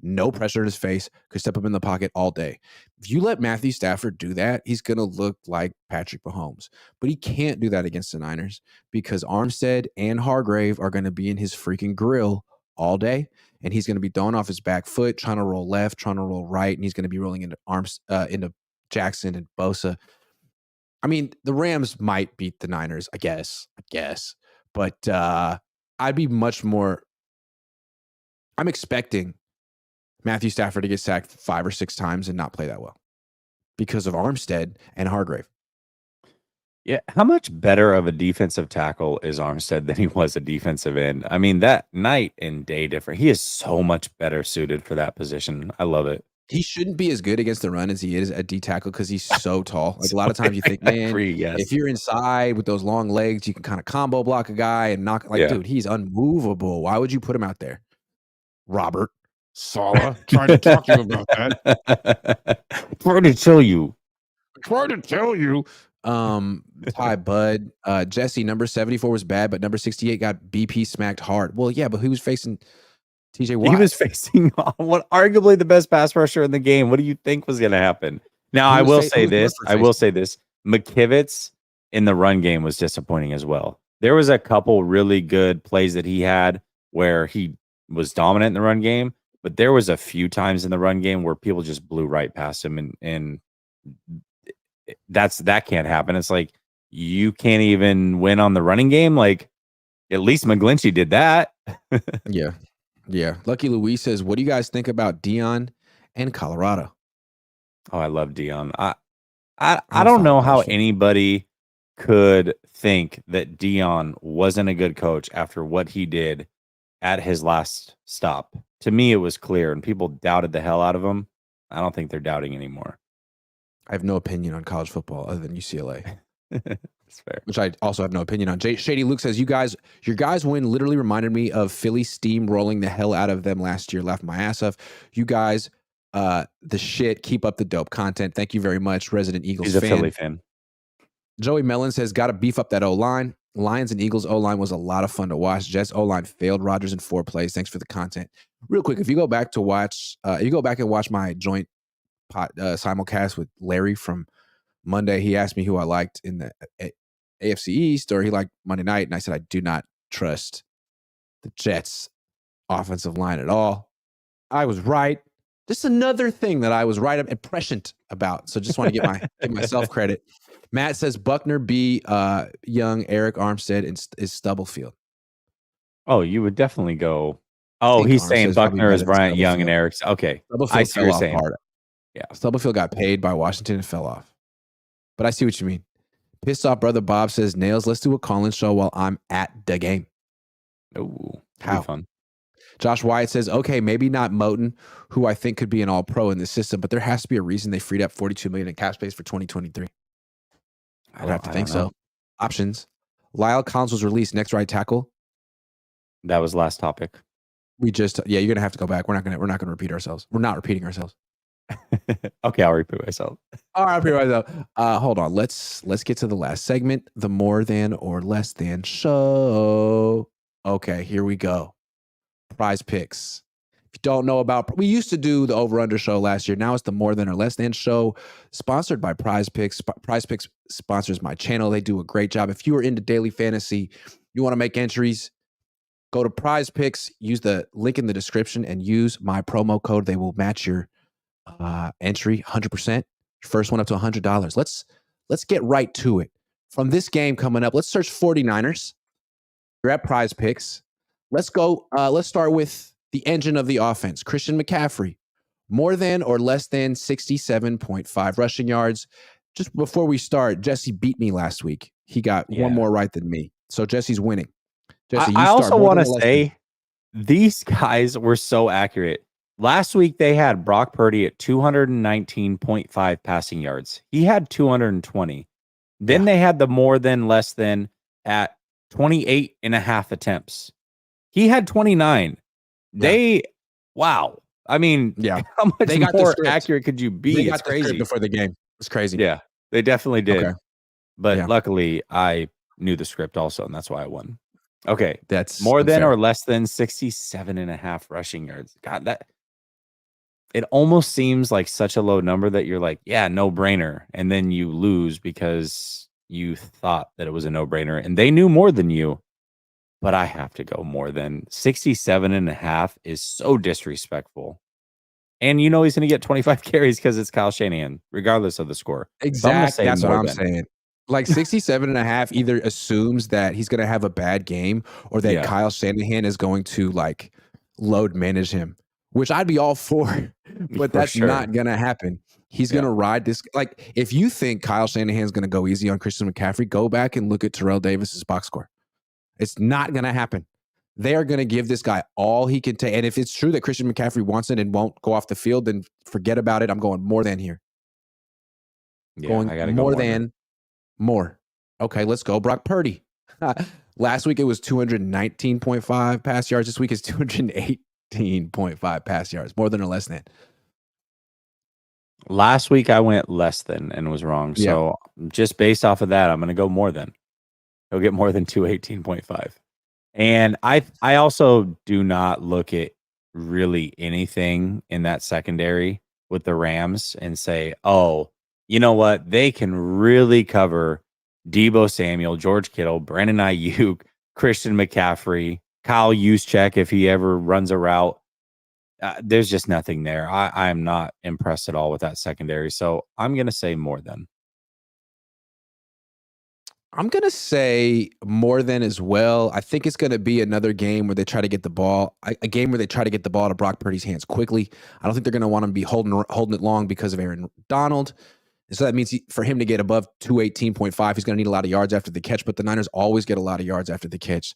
No pressure in his face, could step up in the pocket all day. If you let Matthew Stafford do that, he's going to look like Patrick Mahomes. But he can't do that against the Niners because Armstead and Hargrave are going to be in his freaking grill all day. And he's going to be throwing off his back foot, trying to roll left, trying to roll right. And he's going to be rolling into Jackson and Bosa. I mean, the Rams might beat the Niners, I guess. But I'd be much more. I'm expecting Matthew Stafford to get sacked 5 or 6 times and not play that well because of Armstead and Hargrave. Yeah. How much better of a defensive tackle is Armstead than he was a defensive end? I mean, that night and day different. He is so much better suited for that position. I love it. He shouldn't be as good against the run as he is at D tackle because he's so tall. Like a lot of times you think, man, if you're inside with those long legs, you can kind of combo block a guy and knock. Like, dude, he's unmovable. Why would you put him out there? Robert Saleh trying to talk to you about that. Trying to tell you. Ty Bud, Jesse, number 74 was bad, but number 68 got BP smacked hard. Well, yeah, but he was facing TJ Watt. He was facing what arguably the best pass rusher in the game. What do you think was going to happen? Now, I will say this. McKivitz in the run game was disappointing as well. There was a couple really good plays that he had where he was dominant in the run game, but there was a few times in the run game where people just blew right past him, and that can't happen. It's like you can't even win on the running game. Like at least McGlinchey did that. Yeah. Lucky Louise says, "What do you guys think about Dion and Colorado?" Oh, I love Dion. I don't know how anybody could think that Dion wasn't a good coach after what he did at his last stop. To me, it was clear, and people doubted the hell out of him. I don't think they're doubting anymore. I have no opinion on college football other than UCLA. That's fair. Which I also have no opinion on. Shady Luke says, your guys' win literally reminded me of Philly steamrolling the hell out of them last year. Laughed my ass off. You guys, the shit. Keep up the dope content. Thank you very much, Resident Eagles fan. He's a Philly fan. Joey Mellon says, got to beef up that O-line. Lions and Eagles O-line was a lot of fun to watch. Jets O-line failed Rodgers in 4 plays. Thanks for the content. Real quick, if you go back and watch my joint simulcast with Larry from Monday, he asked me who I liked in the AFC East, or he liked Monday night, and I said I do not trust the Jets offensive line at all. I was right. Just another thing that I was right and prescient about. So just want to give myself credit. Matt says Buckner, B, Young, Eric Armstead, is Stubblefield. Oh, you would definitely go. Oh, he's saying Buckner is Bryant Young and Eric's. Okay. Stubblefield fell off hard. Yeah. Stubblefield got paid by Washington and fell off. But I see what you mean. Pissed off brother Bob says, Nails, let's do a call-in show while I'm at the game. Oh, how fun. Josh Wyatt says, okay, maybe not Moten, who I think could be an all-pro in this system, but there has to be a reason they freed up $42 million in cap space for 2023. I would have to think so. Options. Lyle Collins was released. Next right tackle. That was last topic. You're gonna have to go back. We're not gonna repeat ourselves. We're not repeating ourselves. Okay, I'll repeat myself. All right, I'll repeat myself. Hold on. Let's get to the last segment, the more than or less than show. Okay, here we go. Prize picks. If you don't know about, we used to do the over under show last year. Now it's the more than or less than show, sponsored by Prize Picks. Prize Picks sponsors my channel. They do a great job. If you are into daily fantasy, you want to make entries, go to Prize Picks, use the link in the description, and use my promo code. They will match your entry 100%. First one up to $100. Let's get right to it. From this game coming up, let's search 49ers. You're at Prize Picks. Let's go. Let's start with the engine of the offense, Christian McCaffrey. More than or less than 67.5 rushing yards. Just before we start, Jesse beat me last week. He got one more right than me. So Jesse's winning. Jesse, I also want to say these guys were so accurate. Last week, they had Brock Purdy at 219.5 passing yards. He had 220. Then they had the more than less than at 28 and a half attempts. He had 29. Wow. I mean, how much more accurate could you be? It's crazy. Before the game. It's crazy. Yeah, they definitely did. Okay. But luckily, I knew the script also, and that's why I won. Okay. That's more than or less than 67 and a half rushing yards. God, that it almost seems like such a low number that you're like, yeah, no brainer. And then you lose because you thought that it was a no brainer and they knew more than you. But I have to go more than 67 and a half is so disrespectful. And you know he's going to get 25 carries because it's Kyle Shanahan, regardless of the score. Exactly. That's what I'm saying. Like 67 and a half either assumes that he's going to have a bad game or that Kyle Shanahan is going to like load manage him, which I'd be all for, but that's not going to happen. He's going to ride this. Like if you think Kyle Shanahan's going to go easy on Christian McCaffrey, go back and look at Terrell Davis's box score. It's not going to happen. They are going to give this guy all he can take. And if it's true that Christian McCaffrey wants it and won't go off the field, then forget about it. I'm going more than here. Yeah, I got to go more than. More. Okay, let's go. Brock Purdy. Last week it was 219.5 pass yards. This week is 218.5 pass yards. More than or less than? Last week I went less than and was wrong. So just based off of that, I'm going to go more than. He'll get more than 218.5. And I also do not look at really anything in that secondary with the Rams and say, oh, you know what? They can really cover Deebo Samuel, George Kittle, Brandon Ayuk, Christian McCaffrey, Kyle Juszczyk if he ever runs a route. There's just nothing there. I'm not impressed at all with that secondary. So I'm going to say more than. I'm going to say more than as well. I think it's going to be another game where they try to get the ball, a game where they try to get the ball to Brock Purdy's hands quickly. I don't think they're going to want him to be holding it long because of Aaron Donald. And so that means for him to get above 218.5, he's going to need a lot of yards after the catch, but the Niners always get a lot of yards after the catch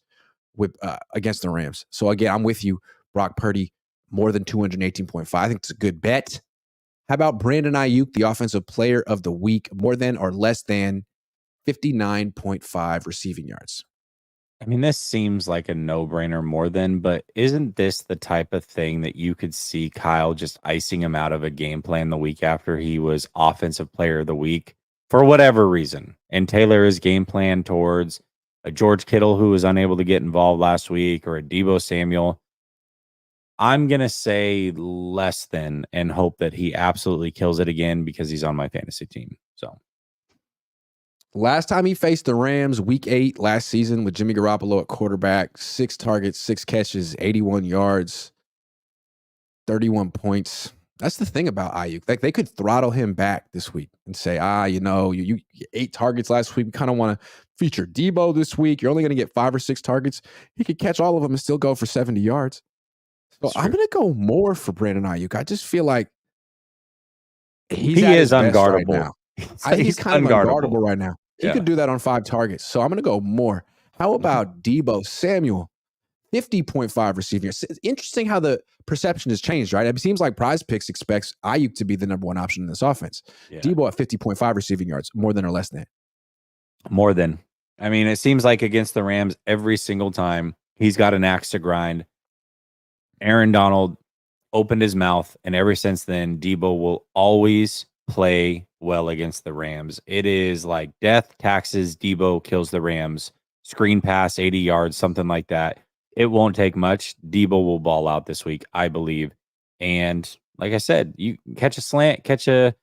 with against the Rams. So again, I'm with you. Brock Purdy, more than 218.5. I think it's a good bet. How about Brandon Ayuk, the offensive player of the week, more than or less than 59.5 receiving yards? I mean, this seems like a no-brainer more than, but isn't this the type of thing that you could see Kyle just icing him out of a game plan the week after he was offensive player of the week for whatever reason? And tailor his game plan towards a George Kittle who was unable to get involved last week or a Deebo Samuel. I'm going to say less than and hope that he absolutely kills it again because he's on my fantasy team. So. Last time he faced the Rams, week 8 last season with Jimmy Garoppolo at quarterback, 6 targets, 6 catches, 81 yards, 31 points. That's the thing about Ayuk. Like they could throttle him back this week and say, you 8 targets last week. We kind of want to feature Debo this week. You're only going to get 5 or 6 targets. He could catch all of them and still go for 70 yards. So I'm going to go more for Brandon Ayuk. I just feel like he is his best right unguardable. now. I think he's kind of unguardable right now. He could do that on 5 targets. So I'm going to go more. How about Debo Samuel? 50.5 receiving yards. It's interesting how the perception has changed, right? It seems like Prize Picks expects Ayuk to be the number one option in this offense. Yeah. Debo at 50.5 receiving yards, more than or less than? More than. I mean, it seems like against the Rams, every single time he's got an axe to grind. Aaron Donald opened his mouth, and ever since then, Debo will always play well against the Rams. It is like death, taxes, Debo kills the Rams, screen pass, 80 yards, something like that. It won't take much. Debo will ball out this week, I believe. And like I said, you catch a slant, catch a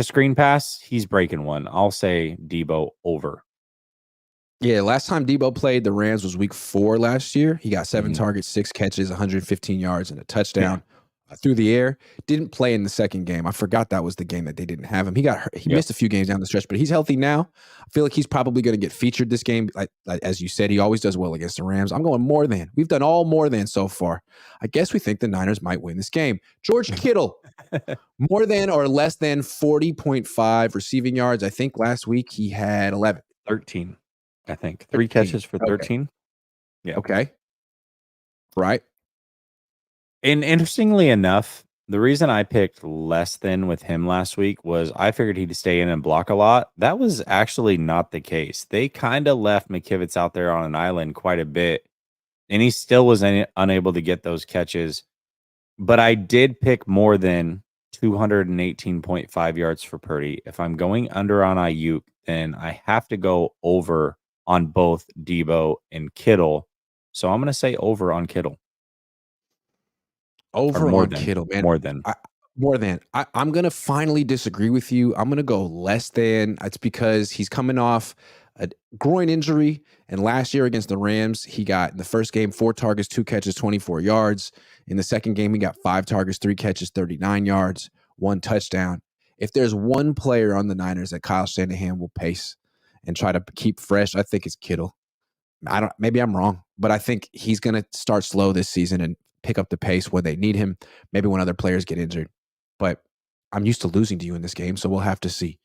screen pass, he's breaking one. I'll say Debo over. Yeah, last time Debo played the Rams was week 4 last year. He got 7 targets, 6 catches, 115 yards, and a touchdown through the air. Didn't play in the second game. I forgot that was the game that they didn't have him. He got hurt. He missed a few games down the stretch, but he's healthy now. I feel like he's probably going to get featured this game. Like as you said, he always does well against the Rams. I'm going more than. We've done all more than so far. I guess we think the Niners might win this game. George Kittle, more than or less than 40.5 receiving yards. I think last week he had 11. 13. I think 3 catches for 13. Okay. Yeah. Okay. Right. And interestingly enough, the reason I picked less than with him last week was I figured he'd stay in and block a lot. That was actually not the case. They kind of left McKivitz out there on an island quite a bit, and he still was unable to get those catches. But I did pick more than 218.5 yards for Purdy. If I'm going under on Ayuk, then I have to go over on both Debo and Kittle. So I'm going to say over on Kittle. Over on Kittle, man. More than. I'm going to finally disagree with you. I'm going to go less than. It's because he's coming off a groin injury. And last year against the Rams, he got in the first game 4 targets, 2 catches, 24 yards. In the second game, he got 5 targets, 3 catches, 39 yards, 1 touchdown. If there's one player on the Niners that Kyle Shanahan will pace and try to keep fresh, I think it's Kittle. Maybe I'm wrong, but I think he's going to start slow this season and pick up the pace when they need him, maybe when other players get injured. But I'm used to losing to you in this game, so we'll have to see.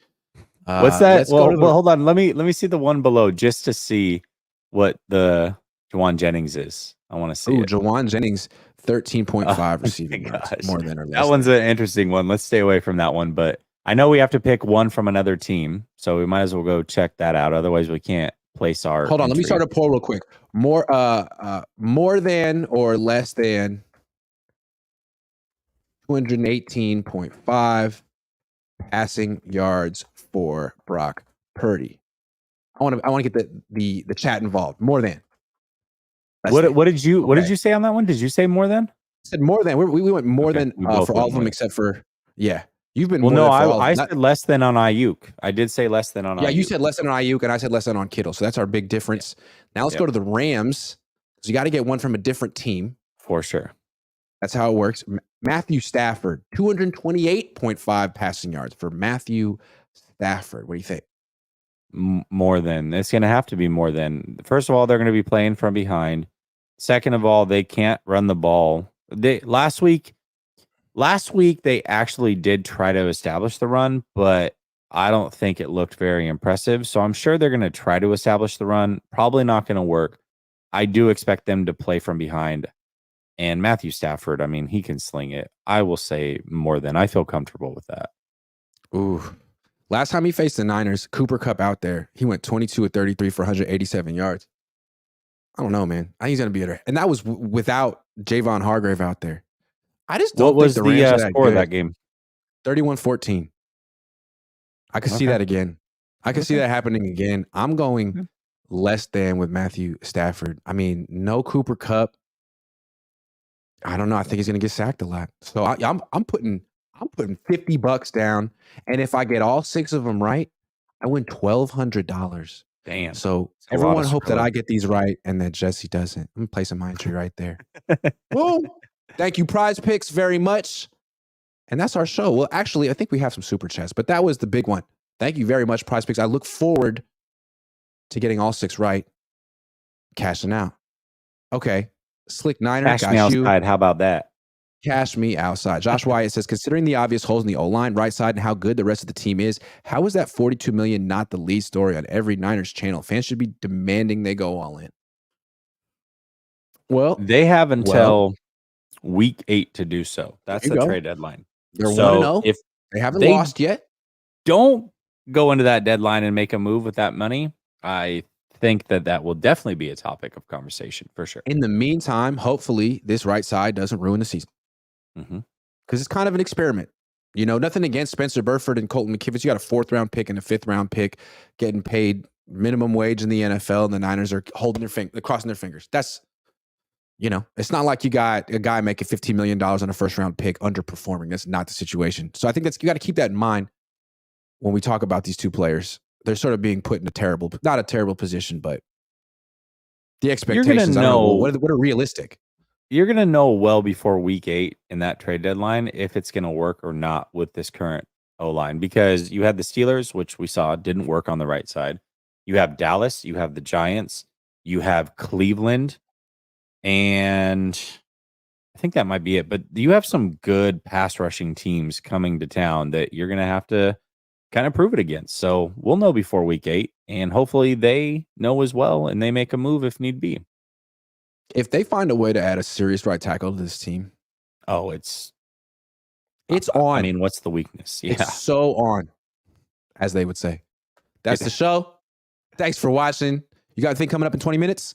What's that? Well, hold on. Let me see the one below just to see what the Jawan Jennings is. I want to see. Jawan Jennings, 13.5 receiving yards, more than or less. That one's an interesting one. Let's stay away from that one. But I know we have to pick one from another team, so we might as well go check that out. Otherwise, we can't place our. Hold on, let me start a poll real quick. More than or less than 218.5 passing yards for Brock Purdy. I want to get the chat involved. More than. What did you say on that one? Did you say more than? I said more than. We went more than for all of them except for You've been I said less than on Ayuk. I did say less than on Ayuk. Yeah, you said less than on Ayuk, and I said less than on Kittle. So that's our big difference. Now let's go to the Rams. So you got to get one from a different team. For sure. That's how it works. Matthew Stafford, 228.5 passing yards for Matthew Stafford. What do you think? More than. It's going to have to be more than. First of all, they're going to be playing from behind. Second of all, they can't run the ball. Last week, they actually did try to establish the run, but I don't think it looked very impressive. So I'm sure they're going to try to establish the run. Probably not going to work. I do expect them to play from behind. And Matthew Stafford, I mean, he can sling it. I will say more than. I feel comfortable with that. Ooh. Last time he faced the Niners, Cooper Kupp out there, he went 22 of 33 for 187 yards. I don't know, man. I think he's going to be better. And that was without Javon Hargrave out there. I just don't think the Rams are score of that game? 31-14. I could see that again. I could see that happening again. I'm going less than with Matthew Stafford. I mean, no Cooper Kupp. I don't know. I think he's going to get sacked a lot. So I'm putting $50 down, and if I get all 6 of them right, I win $1,200. Damn. So everyone hope that I get these right and that Jesse doesn't. I'm placing my entry right there. Boom. Thank you, Prize Picks, very much. And that's our show. Well, actually, I think we have some super chats, but that was the big one. Thank you very much, Prize Picks. I look forward to getting all 6 right, cashing out. Okay. Slick Niner, Cash got me you. outside. How about that? Cash me outside. Josh Wyatt says, considering the obvious holes in the O-line, right side, and how good the rest of the team is, how is that $42 million not the lead story on every Niners channel? Fans should be demanding they go all in. Well, they have until week 8 to do so. That's the trade deadline. They're 1-0. If they haven't lost yet, don't go into that deadline and make a move with that money, I think that will definitely be a topic of conversation for sure. In the meantime, hopefully this right side doesn't ruin the season. Because it's kind of an experiment. You know, nothing against Spencer Burford and Colton McKivitz. You got a 4th round pick and a 5th round pick getting paid minimum wage in the NFL, and the Niners are holding crossing their fingers. That's, you know, it's not like you got a guy making $15 million on a 1st round pick underperforming. That's not the situation. So I think you got to keep that in mind when we talk about these two players. They're sort of being put in not a terrible position, but the expectations, I don't know, what are realistic? You're going to know well before week 8 in that trade deadline if it's going to work or not with this current O-line, because you had the Steelers, which we saw didn't work on the right side. You have Dallas, you have the Giants, you have Cleveland, and I think that might be it. But you have some good pass rushing teams coming to town that you're going to have to kind of prove it against. So we'll know before week 8, and hopefully they know as well, and they make a move if need be. If they find a way to add a serious right tackle to this team, it's on. I mean, what's the weakness? Yeah, it's so on, as they would say. That's the show. Thanks for watching. You got a thing coming up in 20 minutes?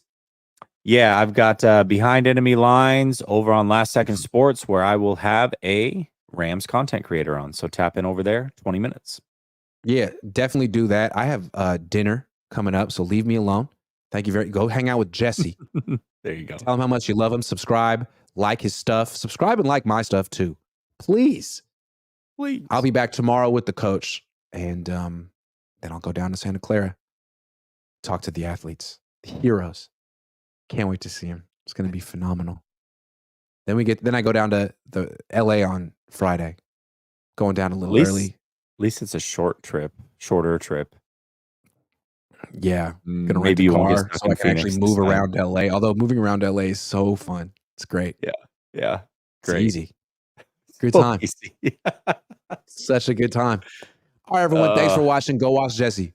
Yeah, I've got Behind Enemy Lines over on Last Second Sports, where I will have a Rams content creator on. So tap in over there, 20 minutes. Yeah, definitely do that. I have dinner coming up, so leave me alone. Thank you go hang out with Jesse. There you go. Tell him how much you love him. Subscribe, like his stuff. Subscribe and like my stuff too. Please. I'll be back tomorrow with the coach, and then I'll go down to Santa Clara, talk to the athletes, the heroes. Can't wait to see him. It's going to be phenomenal. Then I go down to the LA on Friday, going down a little early. At least it's a shorter trip. Yeah, gonna rent a car so I can actually move around LA. Although moving around LA is so fun. It's great. Yeah, great. It's easy. Good time. Such a good time. All right, everyone. Thanks for watching. Go watch Jesse.